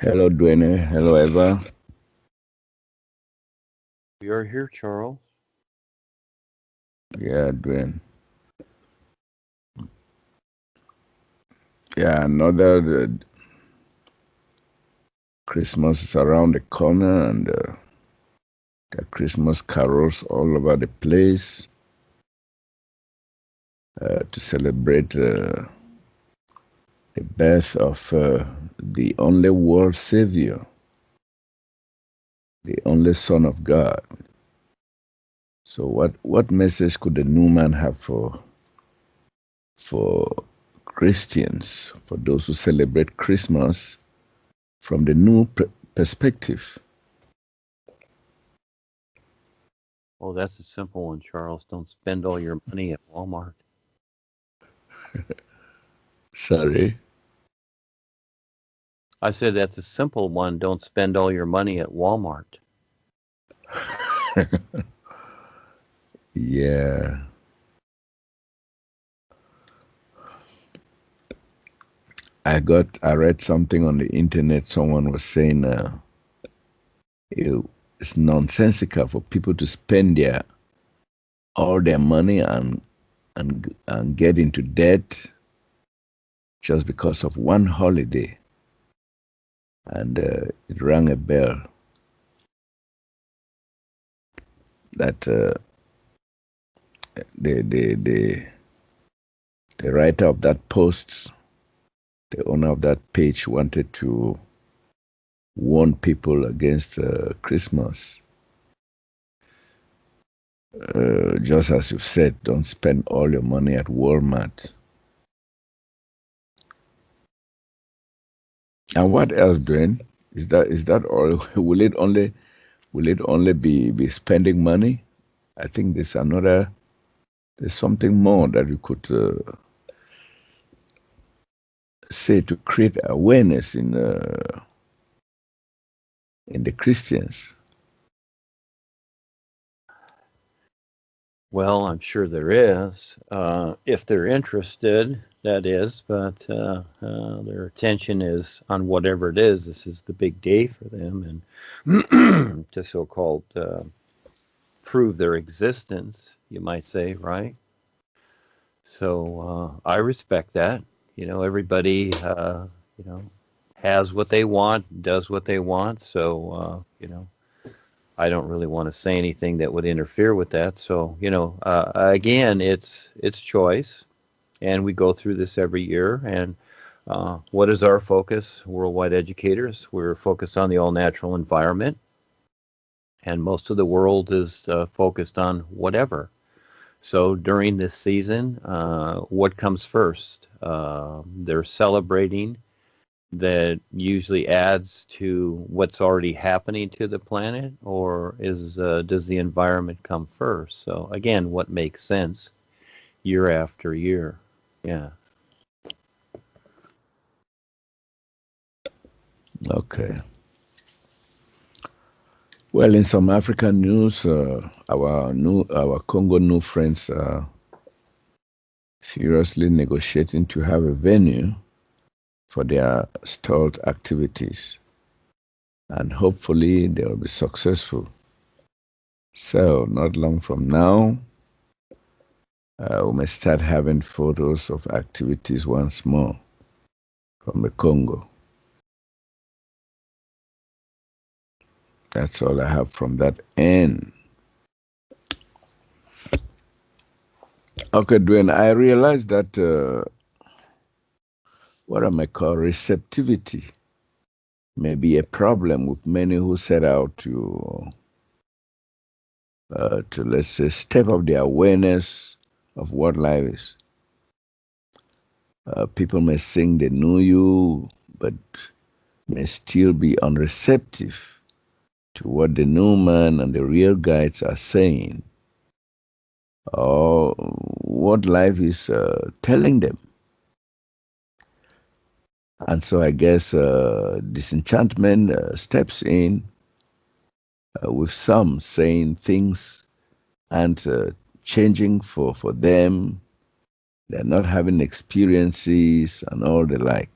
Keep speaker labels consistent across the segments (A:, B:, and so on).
A: Hello, Duane. Hello, Eva.
B: We are here, Charles.
A: Yeah, Duane. Yeah, another Christmas is around the corner, and there are Christmas carols all over the place to celebrate the birth of the only world Savior, the only Son of God. So, what message could the Numan have for Christians, for those who celebrate Christmas from the new perspective?
B: Oh, that's a simple one, Charles. Don't spend all your money at Walmart.
A: Sorry.
B: I said that's a simple one. Don't spend all your money at Walmart.
A: Yeah. I read something on the internet. Someone was saying it's nonsensical for people to spend all their money and get into debt just because of one holiday. And it rang a bell that the, the the the writer of that post, the owner of that page, wanted to warn people against Christmas. Just as you said, don't spend all your money at Walmart. And what else, Dwayne? Is that all? Will it only be spending money? I think there's something more that you could say to create awareness in the Christians.
B: Well, I'm sure there is, if they're interested, that is, but their attention is on whatever it is. This is the big day for them, and to so-called prove their existence, you might say, right? So I respect that. Everybody, has what they want, does what they want. So, I don't really want to say anything that would interfere with that. So, again, it's choice, and we go through this every year. And what is our focus? Worldwide educators. We're focused on the all natural environment, and most of the world is focused on whatever. So during this season, what comes first? They're celebrating that usually adds to what's already happening to the planet, or does the environment come first? So again, what makes sense year after year? Yeah.
A: Okay. Well, in some African news, our Congo new friends are furiously negotiating to have a venue for their stalled activities, and hopefully they will be successful. So, not long from now, we may start having photos of activities once more from the Congo. That's all I have from that end. Okay, Dwayne, I realized that what I may call receptivity may be a problem with many who set out to let's say step up their awareness of what life is. People may think they know you, but may still be unreceptive to what the Numan and the real guides are saying, or what life is telling them. And so I guess disenchantment steps in with some saying things and changing for them. They're not having experiences and all the like.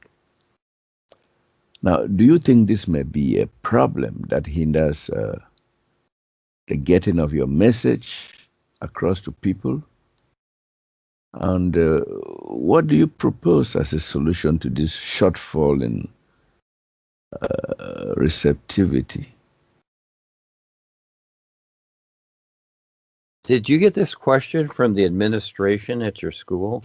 A: Now, do you think this may be a problem that hinders the getting of your message across to people? And what do you propose as a solution to this shortfall in receptivity?
B: Did you get this question from the administration at your school?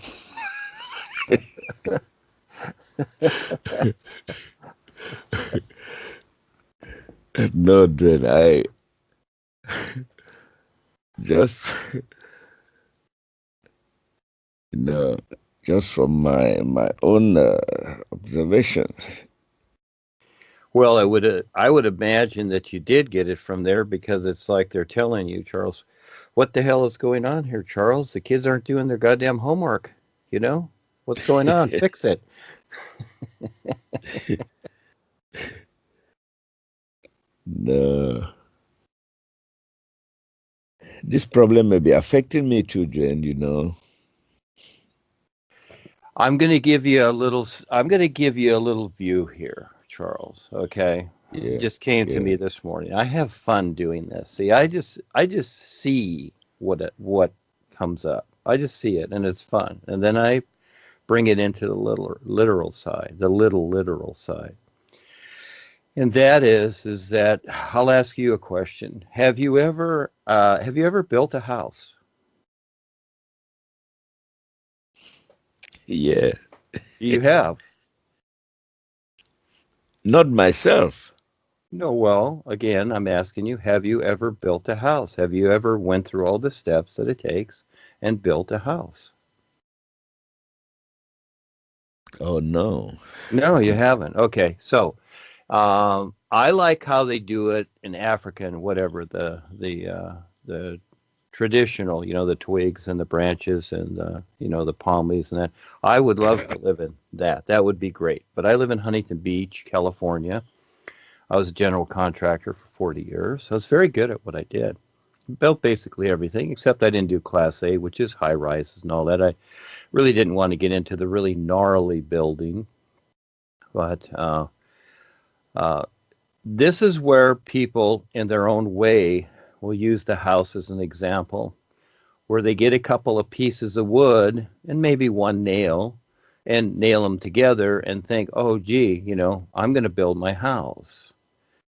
A: No, Duane, I just, just from my own observations.
B: Well, I would imagine that you did get it from there, because it's like they're telling you, Charles, what the hell is going on here, Charles? The kids aren't doing their goddamn homework. What's going on? Fix it.
A: No. This problem may be affecting me too, Duane,
B: I'm going to give you a little view here, Charles, okay?
A: Yeah,
B: It just came to me this morning. I have fun doing this. See, I just see what comes up. I just see it, and it's fun. And then I bring it into the literal side. And that is that I'll ask you a question. Have you ever built a house?
A: Yeah.
B: You have.
A: Not myself.
B: No, well, again, I'm asking you, have you ever built a house? Have you ever went through all the steps that it takes and built a house?
A: Oh, no.
B: No, you haven't. Okay, so I like how they do it in Africa and whatever the traditional, the twigs and the branches and the palm leaves and that. I would love to live in that. That would be great. But I live in Huntington Beach, California. I was a general contractor for 40 years. So I was very good at what I did. Built basically everything, except I didn't do Class A, which is high rises and all that. I really didn't want to get into the really gnarly building. But this is where people, in their own way, will use the house as an example, where they get a couple of pieces of wood and maybe one nail and nail them together and think, oh, gee, I'm going to build my house.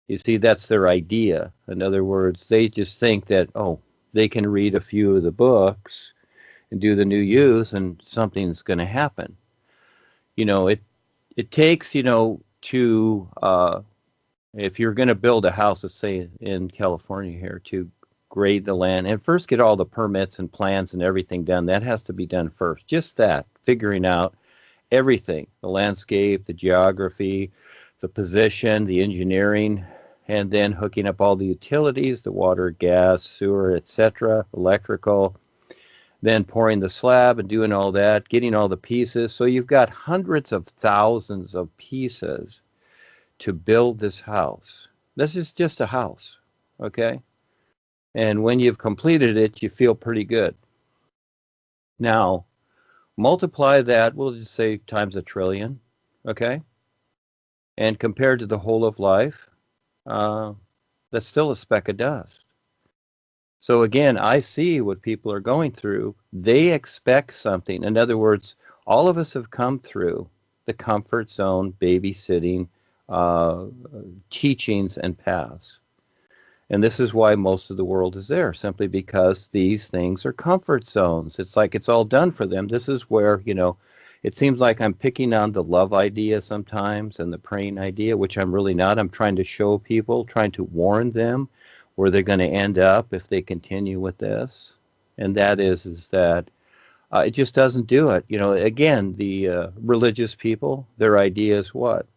B: You see, that's their idea. In other words, they just think that, oh, they can read a few of the books and do the new use and something's going to happen. It takes, to, if you're going to build a house, let's say in California here, to grade the land and first get all the permits and plans and everything done. That has to be done first. Just that, figuring out everything, the landscape, the geography, the position, the engineering, and then hooking up all the utilities, the water, gas, sewer, etc., electrical, then pouring the slab and doing all that, getting all the pieces. So you've got hundreds of thousands of pieces to build this house. This is just a house, okay? And when you've completed it, you feel pretty good. Now, multiply that, we'll just say times 1 trillion, okay? And compared to the whole of life, that's still a speck of dust. So again, I see what people are going through. They expect something. In other words, all of us have come through the comfort zone, babysitting, teachings and paths. And this is why most of the world is there, simply because these things are comfort zones. It's like it's all done for them. This is where, it seems like I'm picking on the love idea sometimes and the praying idea, which I'm really not. I'm trying to show people, trying to warn them where they're going to end up if they continue with this. And that is that it just doesn't do it. Again, the religious people, their idea is what?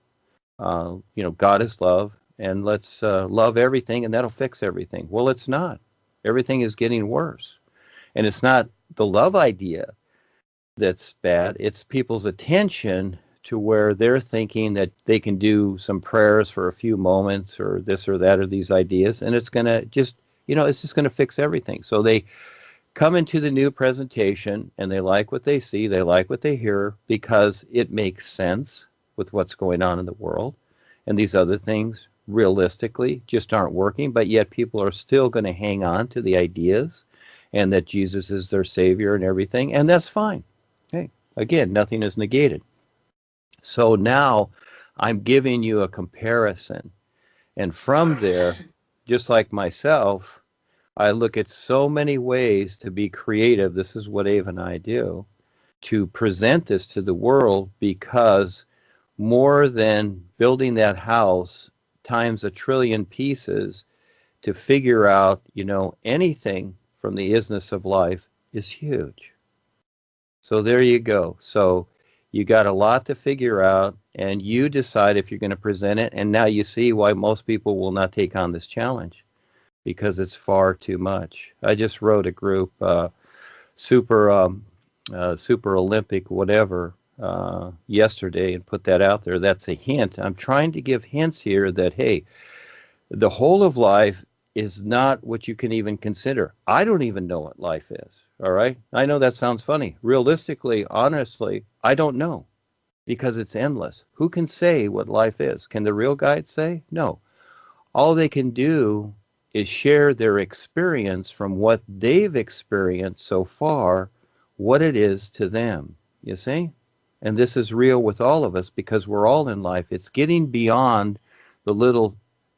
B: God is love, and let's love everything, and that'll fix everything. Well, it's not. Everything is getting worse. And it's not the love idea that's bad. It's people's attention to where they're thinking that they can do some prayers for a few moments or this or that or these ideas, and it's going to just, it's just going to fix everything. So they come into the new presentation, and they like what they see, they like what they hear, because it makes sense with what's going on in the world. and these other things realistically just aren't working, but yet people are still going to hang on to the ideas and that Jesus is their savior and everything, and that's fine. Hey, again, nothing is negated. So now I'm giving you a comparison, and from there, just like myself, I look at so many ways to be creative. This is what Ava and I do, to present this to the world, because more than building that house times a trillion pieces to figure out, anything from the isness of life is huge. So there you go. So you got a lot to figure out, and you decide if you're going to present it. And now you see why most people will not take on this challenge, because it's far too much. I just wrote a group, super Olympic, whatever, yesterday, and put that out there. That's a hint. I'm trying to give hints here that, hey, the whole of life is not what you can even consider. I don't even know what life is. All right. I know that sounds funny. Realistically, honestly, I don't know, because it's endless. Who can say what life is? Can the real guides say? No. All they can do is share their experience from what they've experienced so far, what it is to them, you see? And this is real with all of us, because we're all in life. It's getting beyond the little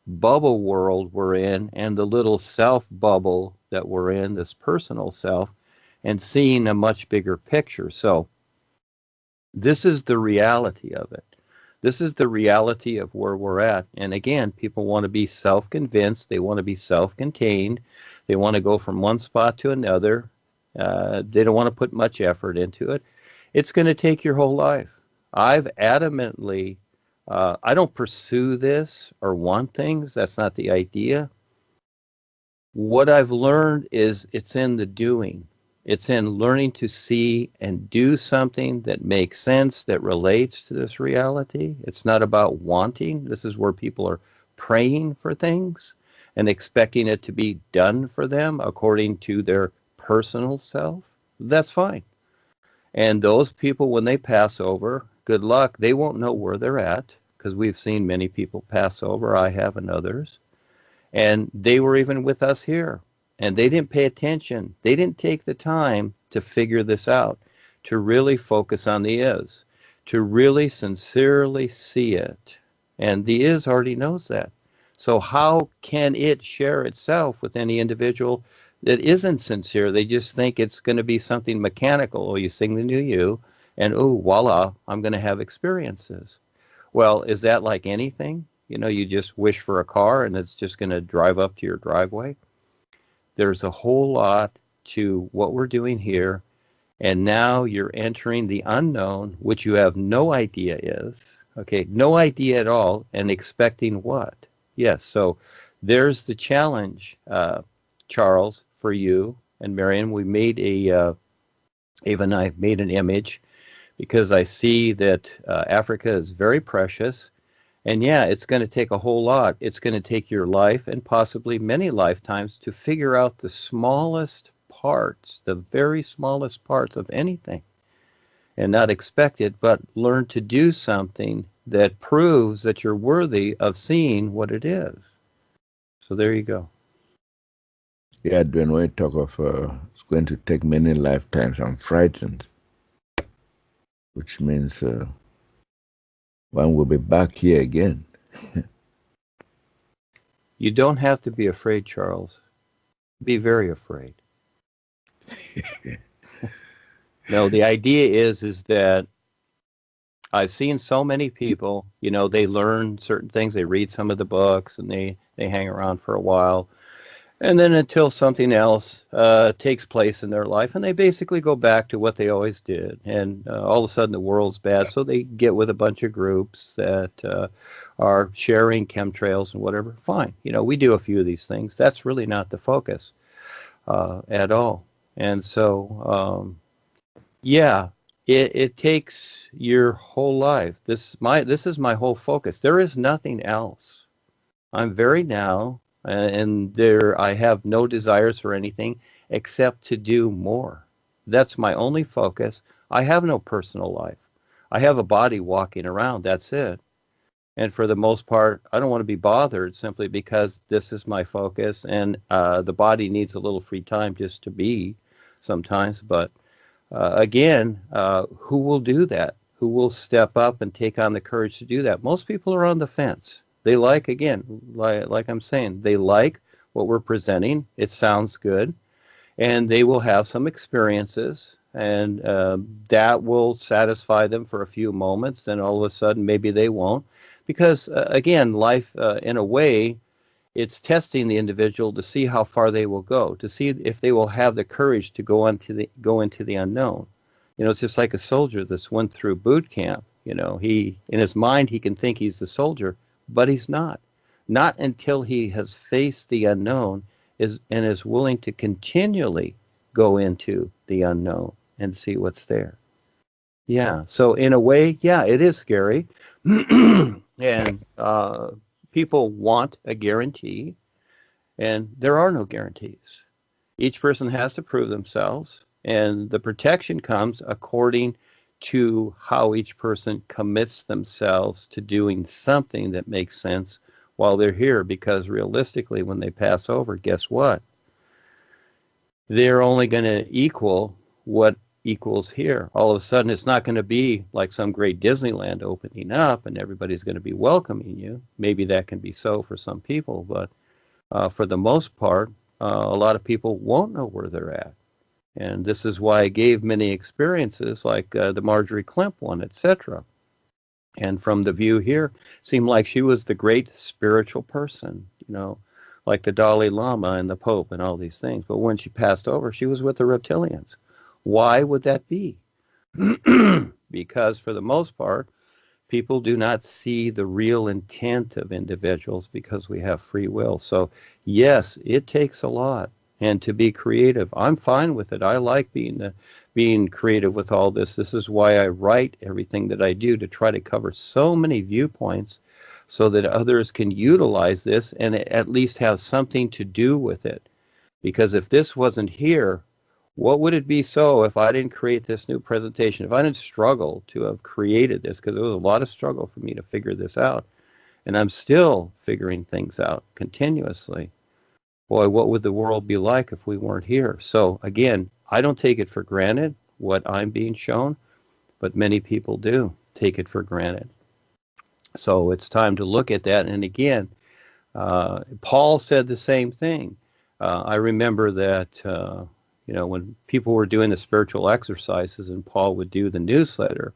B: bubble world we're in and the little self bubble that we're in, this personal self, and seeing a much bigger picture. So this is the reality of it. This is the reality of where we're at. And again, people want to be self-convinced. They want to be self-contained. They want to go from one spot to another. They don't want to put much effort into it. It's going to take your whole life. I've adamantly, I don't pursue this or want things. That's not the idea. What I've learned is it's in the doing. It's in learning to see and do something that makes sense, that relates to this reality. It's not about wanting. This is where people are praying for things and expecting it to be done for them according to their personal self. That's fine. And those people, when they pass over, good luck. They won't know where they're at, because we've seen many people pass over. I have, and others. And they were even with us here. And they didn't pay attention. They didn't take the time to figure this out, to really focus on the is, to really sincerely see it. And the is already knows that. So how can it share itself with any individual that isn't sincere? They just think it's going to be something mechanical. Oh, you sing the new you, and oh, voila, I'm going to have experiences. Well, is that like anything? You just wish for a car and it's just going to drive up to your driveway. There's a whole lot to what we're doing here, and now you're entering the unknown, which you have no idea is, okay, no idea at all, and expecting what? Yes, so there's the challenge, Charles, for you and Marion. We made Ava and I made an image, because I see that Africa is very precious. And yeah, it's going to take a whole lot. It's going to take your life and possibly many lifetimes to figure out the smallest parts, the very smallest parts of anything, and not expect it, but learn to do something that proves that you're worthy of seeing what it is. So there you go.
A: Yeah, when we talk of it's going to take many lifetimes, I'm frightened, which means one will be back here again.
B: You don't have to be afraid, Charles. Be very afraid. No, the idea is that I've seen so many people, they learn certain things, they read some of the books, and they hang around for a while. And then until something else takes place in their life, and they basically go back to what they always did. And all of a sudden the world's bad, so they get with a bunch of groups that are sharing chemtrails and whatever. Fine. We do a few of these things. That's really not the focus at all. And so, yeah, it takes your whole life. This is my whole focus. There is nothing else. I'm very now. And there, I have no desires for anything except to do more. That's my only focus. I have no personal life. I have a body walking around. That's it. And for the most part, I don't want to be bothered simply because this is my focus, and the body needs a little free time just to be sometimes. But again, who will do that? Who will step up and take on the courage to do that? Most people are on the fence. They like, again, like I'm saying, they like what we're presenting. It sounds good. And they will have some experiences, and that will satisfy them for a few moments. Then all of a sudden, maybe they won't. Because, again, life, in a way, it's testing the individual to see how far they will go, to see if they will have the courage to go into the unknown. You know, it's just like a soldier that's went through boot camp. You know, he, in his mind, he can think he's the soldier, but he's not. Not until he has faced the unknown and is willing to continually go into the unknown and see what's there. Yeah. So in a way, yeah, it is scary. And people want a guarantee, and there are no guarantees. Each person has to prove themselves, and the protection comes according to how each person commits themselves to doing something that makes sense while they're here. Because realistically, when they pass over, guess what? They're only going to equal what equals here. All of a sudden, it's not going to be like some great Disneyland opening up and everybody's going to be welcoming you. Maybe that can be so for some people, but for the most part, a lot of people won't know where they're at. And this is why I gave many experiences like the Marjorie Klemp one, etc. And from the view here, seemed like she was the great spiritual person, you know, like the Dalai Lama and the Pope and all these things. But when she passed over, she was with the reptilians. Why would that be? Because for the most part, people do not see the real intent of individuals because we have free will. So yes, it takes a lot. And to be creative, I'm fine with it. I like being creative with all this. This is why I write everything that I do, to try to cover so many viewpoints so that others can utilize this and at least have something to do with it. Because if this wasn't here, what would it be so if I didn't create this new presentation? If I didn't struggle to have created this, because there was a lot of struggle for me to figure this out, and I'm still figuring things out continuously. Boy, what would the world be like if we weren't here? So again, I don't take it for granted what I'm being shown, but many people do take it for granted. So it's time to look at that. And again, Paul said the same thing. I remember that, you know, when people were doing the spiritual exercises and Paul would do the newsletter,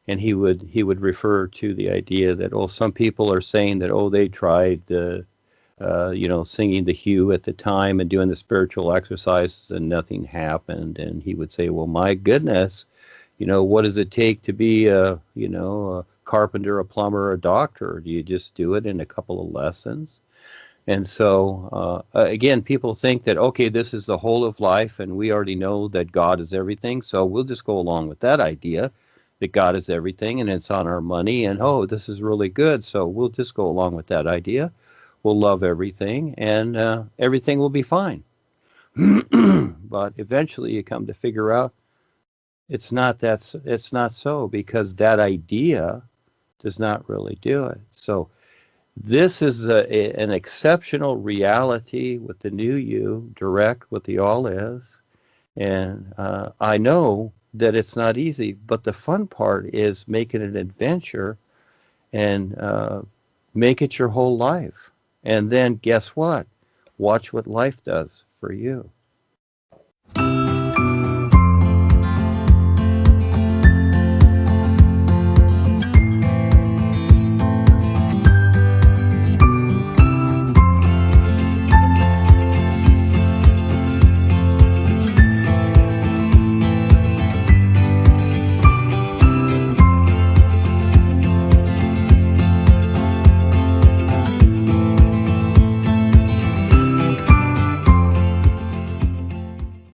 B: and he would refer to the idea that, oh, some people are saying that, oh, they tried you know, singing the hue at the time and doing the spiritual exercises and nothing happened. And he would say, well, my goodness, you know, what does it take to be you know, a carpenter, a plumber, a doctor? Do you just do it in a couple of lessons? And so, again, people think that, okay, this is the whole of life and we already know that God is everything. So we'll just go along with that idea that God is everything and it's on our money. And, oh, this is really good. So we'll just go along with that idea. We'll love everything, and everything will be fine. But eventually you come to figure out it's not so, because that idea does not really do it. So this is an exceptional reality with the new you, direct with the all is. And I know that it's not easy, but the fun part is making an adventure and make it your whole life. And then guess what? Watch what life does for you.